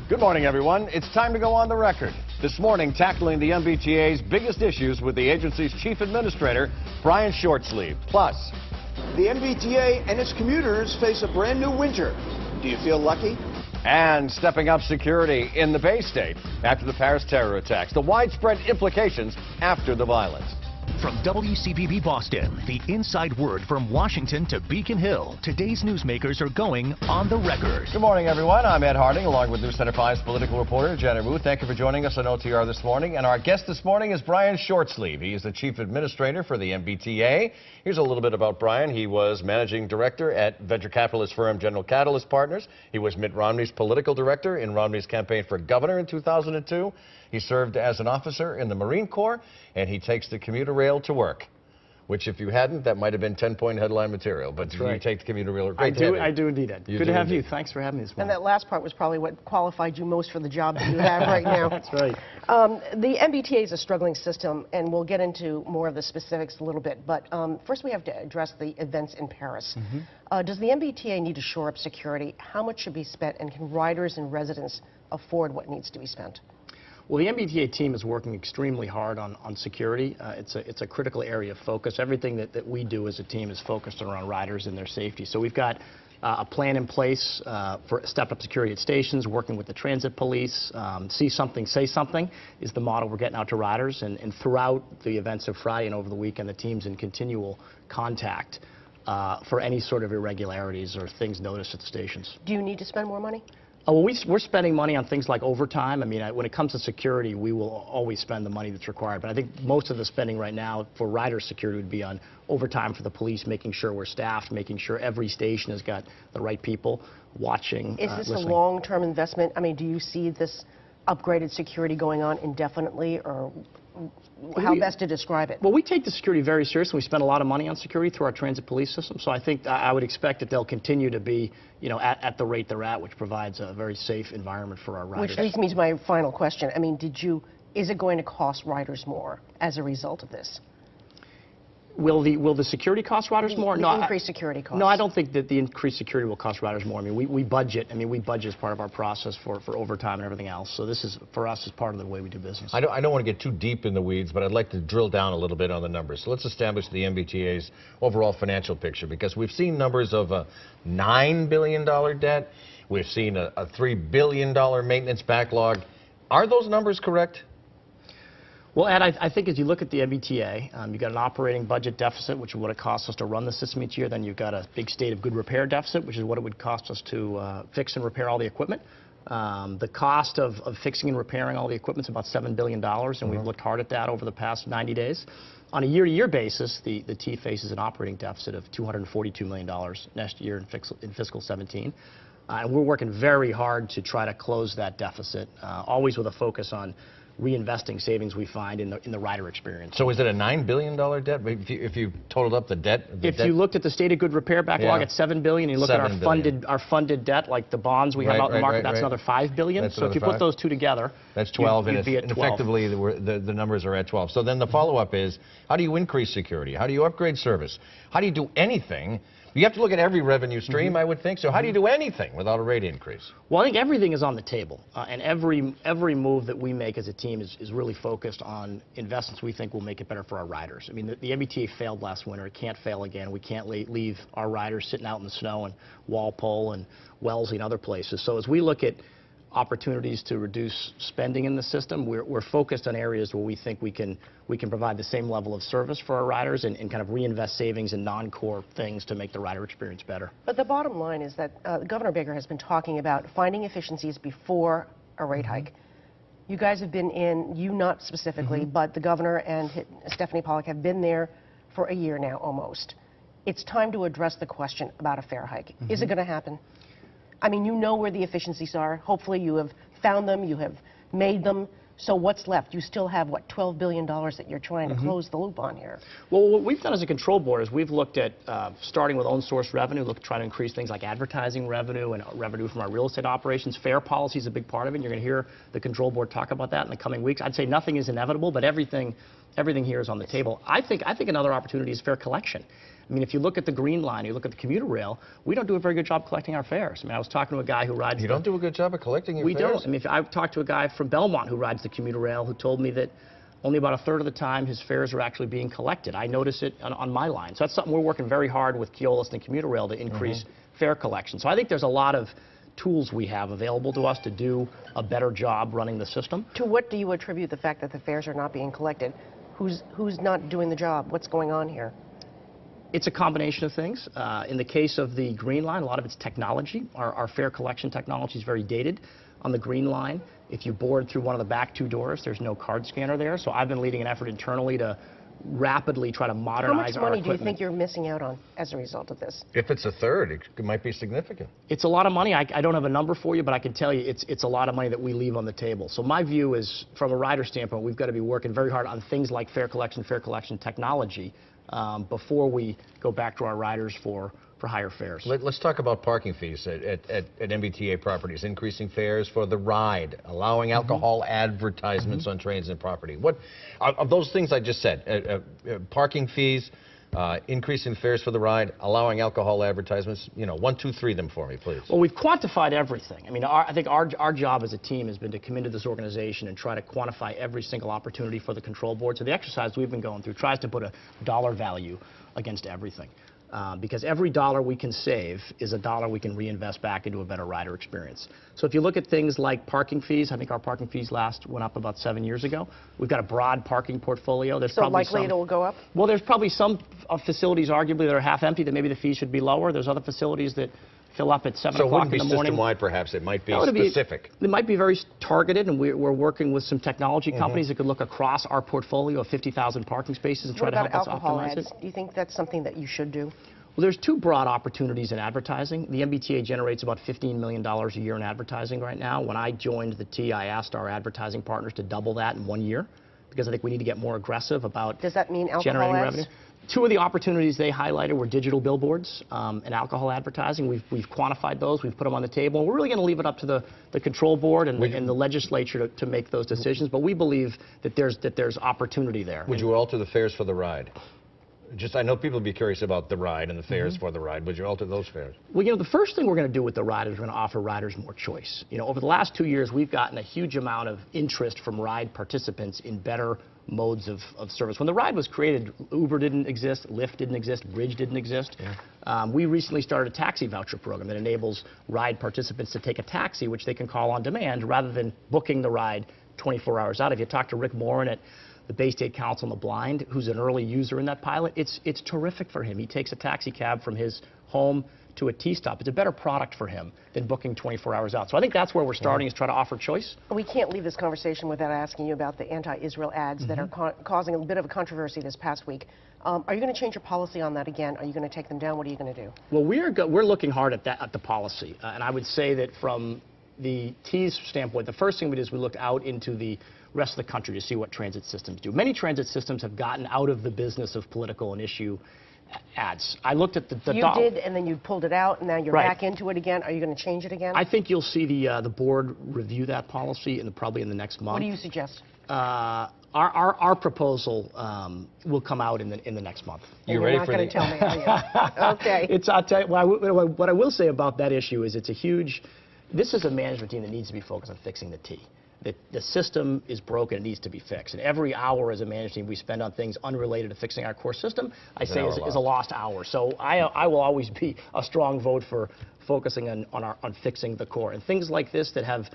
Good morning, everyone. It's time to go on the record. This morning, tackling the MBTA's biggest issues with the agency's chief administrator, Brian Shortsleeve. Plus, the MBTA and its commuters face a brand new winter. Do you feel lucky? And stepping up security in the Bay State after the Paris terror attacks, the widespread implications after the violence. From WCPB Boston, the inside word from Washington to Beacon Hill. Today's newsmakers are going on the record. Good morning, everyone. I'm Ed Harding, along with News Center 5's political reporter, Janet Wu. Thank you for joining us on OTR this morning. And our guest this morning is Brian Shortsleeve. He is the chief administrator for the MBTA. Here's a little bit about Brian. He was managing director at venture capitalist firm General Catalyst Partners. He was Mitt Romney's political director in Romney's campaign for governor in 2002. He served as an officer in the Marine Corps, and he takes the commuter rail to work, which if you hadn't, that might have been 10-point headline material. But you take the commuter rail. Great I do indeed, Ed. Good to have you. Thanks for having me this morning. And that last part was probably what qualified you most for the job that you have right now. That's right. The MBTA is a struggling system, and we'll get into more of the specifics a little bit. But first we have to address the events in Paris. Does the MBTA need to shore up security? How much should be spent, and can riders and residents afford what needs to be spent? Well, the MBTA team is working extremely hard on security. It's a critical area of focus. Everything that we do as a team is focused around riders and their safety. So we've got a plan in place for stepped-up security at stations, working with the transit police. See something, say something is the model we're getting out to riders. And throughout the events of Friday and over the weekend, the team's in continual contact for any sort of irregularities or things noticed at the stations. Do you need to spend more money? Well, we're spending money on things like overtime. I mean, when it comes to security, we will always spend the money that's required. But I think most of the spending right now for rider security would be on overtime for the police, making sure we're staffed, making sure every station has got the right people watching, Is this listening. a long-term investment? I mean, do you see this upgraded security going on indefinitely, or how best to describe it? Well, we take the security very seriously. We spend a lot of money on security through our transit police system. So I think I would expect that they'll continue to be, at the rate they're at, which provides a very safe environment for our riders. Which leads me to my final question. I mean, is it going to cost riders more as a result of this? Will the security cost riders more? No, increased security costs. No, I don't think that the increased security will cost riders more. I mean, we budget. I mean, we budget as part of our process for overtime and everything else. So this is, for us, is part of the way we do business. I don't want to get too deep in the weeds, but I'd like to drill down a little bit on the numbers. So let's establish the MBTA's overall financial picture, because we've seen numbers of a $9 billion debt. We've seen a $3 billion maintenance backlog. Are those numbers correct? Well, Ed, I think as you look at the MBTA, you've got an operating budget deficit, which is what it costs us to run the system each year. Then you've got a big state of good repair deficit, which is what it would cost us to fix and repair all the equipment. The cost of fixing and repairing all the equipment is about $7 billion, and we've looked hard at that over the past 90 days. On a year-to-year basis, the T faces an operating deficit of $242 million next year in fiscal 17. And we're working very hard to try to close that deficit, always with a focus on reinvesting savings we find in the rider experience. So is it a $9 billion debt? If you totaled up the debt? You looked at the state of good repair backlog at $7 billion, and you look at our funded debt, like the bonds we have out in the market, that's another $5 billion. So if you put those two together, that's 12, you'd be at 12. Effectively the numbers are at 12. So then the follow-up is, how do you increase security? How do you upgrade service? How do you do anything? You have to look at every revenue stream, I would think. So how do you do anything without a rate increase? Well, I think everything is on the table. And every move that we make as a team is really focused on investments we think will make it better for our riders. I mean, the MBTA failed last winter. It can't fail again. We can't leave our riders sitting out in the snow in Walpole and Wellesley and other places. So as we look at opportunities to reduce spending in the system, we're focused on areas where we think we can provide the same level of service for our riders and kind of reinvest savings in non-core things to make the rider experience better. But the bottom line is that Governor Baker has been talking about finding efficiencies before a rate hike. You guys have been you not specifically, but the governor and Stephanie Pollack have been there for a year now almost. It's time to address the question about a fare hike. Is it going to happen? I mean, you know where the efficiencies are. Hopefully you have found them, you have made them. So what's left? You still have, what, $12 billion that you're trying to close the loop on here. Well, what we've done as a control board is we've looked at starting with own source revenue, trying to increase things like advertising revenue and revenue from our real estate operations. Fare policy is a big part of it, and you're going to hear the control board talk about that in the coming weeks. I'd say nothing is inevitable, but everything everything here is on the table. I think another opportunity is fare collection. I mean, if you look at the Green Line, you look at the commuter rail, we don't do a very good job collecting our fares. I mean, I was talking to a guy who rides. You don't do a good job of collecting your We fares? don't. I mean, I've talked to a guy from Belmont who rides the commuter rail who told me that only about a third of the time his fares are actually being collected. I notice it on my line. So that's something we're working very hard with Keolis and commuter rail to increase fare collection. So I think there's a lot of tools we have available to us to do a better job running the system. To what do you attribute the fact that the fares are not being collected? Who's not doing the job? What's going on here? It's a combination of things. In the case of the Green Line, a lot of it's technology. Our fare collection technology is very dated. On the Green Line, if you board through one of the back two doors, there's no card scanner there. So I've been leading an effort internally to rapidly try to modernize our equipment. How much money do you think you're missing out on as a result of this? If it's a third, it might be significant. It's a lot of money. I don't have a number for you, but I can tell you it's a lot of money that we leave on the table. So my view is, from a rider standpoint, we've got to be working very hard on things like fare collection technology before we go back to our riders for higher fares. Let's talk about parking fees at MBTA properties, increasing fares for the ride, allowing alcohol advertisements on trains and property. What of those things I just said, parking fees, increasing fares for the ride, allowing alcohol advertisements, 1, 2, 3 them for me, please. Well, we've quantified everything. I mean, I think our job as a team has been to come into this organization and try to quantify every single opportunity for the control board. So the exercise we've been going through tries to put a dollar value against everything. Because every dollar we can save is a dollar we can reinvest back into a better rider experience. So if you look at things like parking fees, I think our parking fees last went up about 7 years ago. We've got a broad parking portfolio. There's So probably likely it will go up? Well, there's probably some facilities arguably that are half empty that maybe the fees should be lower. There's other facilities that fill up at 7 So it o'clock wouldn't in be the morning. system-wide, perhaps. It might be No, specific. It might be very targeted, and we're working with some technology companies that could look across our portfolio of 50,000 parking spaces and try What to about help us alcohol optimize ads? it. Do you think that's something that you should do? Well, there's two broad opportunities in advertising. The MBTA generates about $15 million a year in advertising right now. When I joined the T, I asked our advertising partners to double that in 1 year because I think we need to get more aggressive about Does that mean alcohol generating ads? revenue. Two of the opportunities they highlighted were digital billboards and alcohol advertising. We've quantified those. We've put them on the table. And we're really going to leave it up to the control board and the legislature to make those decisions. But we believe that there's opportunity there. Would you alter the fares for the ride? I know people would be curious about the ride and the fares for the ride. Would you alter those fares? Well, the first thing we're going to do with the ride is we're going to offer riders more choice. Over the last 2 years, we've gotten a huge amount of interest from ride participants in better modes of service. When the ride was created, Uber didn't exist, Lyft didn't exist, Bridge didn't exist. Yeah. We recently started a taxi voucher program that enables ride participants to take a taxi, which they can call on demand, rather than booking the ride 24 hours out. If you talk to Rick Morin at the Bay State Council on the Blind, who's an early user in that pilot, it's terrific for him. He takes a taxi cab from his home to a T-stop. It's a better product for him than booking 24 hours out. So I think that's where we're starting, is try to offer choice. We can't leave this conversation without asking you about the anti-Israel ads that are causing a bit of a controversy this past week. Are you going to change your policy on that again? Are you going to take them down? What are you going to do? Well, we're looking hard at the policy. And I would say that from the T's standpoint, the first thing we did is we looked out into the rest of the country to see what transit systems do. Many transit systems have gotten out of the business of political and issue ads. I looked at the You did, and then you pulled it out, and now you're back into it again. Are you going to change it again? I think you'll see the board review that policy probably in the next month. What do you suggest? Our proposal will come out in the next month. You ready for You're not going to tell me, are you? Okay. I'll tell you, what I will say about that issue is this is a management team that needs to be focused on fixing the T. The system is broken, it needs to be fixed. And every hour as a management team we spend on things unrelated to fixing our core system, I say is a lost hour. So I will always be a strong vote for focusing on fixing the core. And things like this that have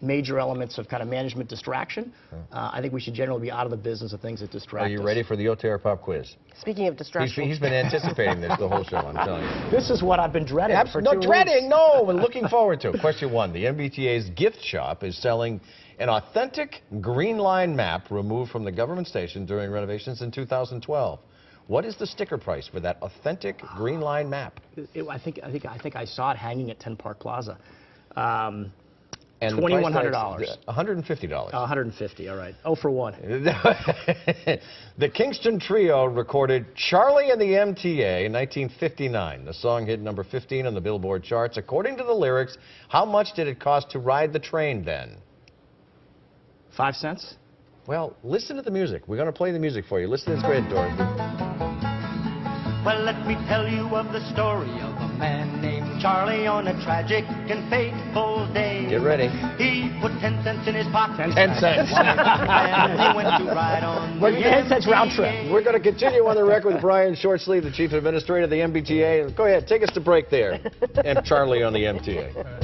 major elements of kind of management distraction, I think we should generally be out of the business of things that distract us. Are you ready for the OTR Pop Quiz? Speaking of distraction. He's been anticipating this the whole show, I'm telling you. This is what I've been dreading for 2 weeks. No, we're looking forward to it. Question 1. The MBTA's gift shop is selling an authentic Green Line map removed from the government station during renovations in 2012. What is the sticker price for that authentic Green Line map? I think I saw it hanging at 10 Park Plaza. And $2,100. $150. $150, all right. 0 for 1. The Kingston Trio recorded Charlie and the MTA in 1959. The song hit number 15 on the Billboard charts. According to the lyrics, how much did it cost to ride the train then? 5 cents? Well, listen to the music. We're going to play the music for you. Listen to this. Go ahead, Dorothy. Well, let me tell you of the story of a man named Charlie on a tragic and fateful day. Get ready. He put 10 cents in his pocket. 10 cents. And he went to ride on the 10 cents round trip. We're going to continue on the record with Brian Shortsleeve, the Chief Administrator of the MBTA. Go ahead, take us to break there. And Charlie on the MTA.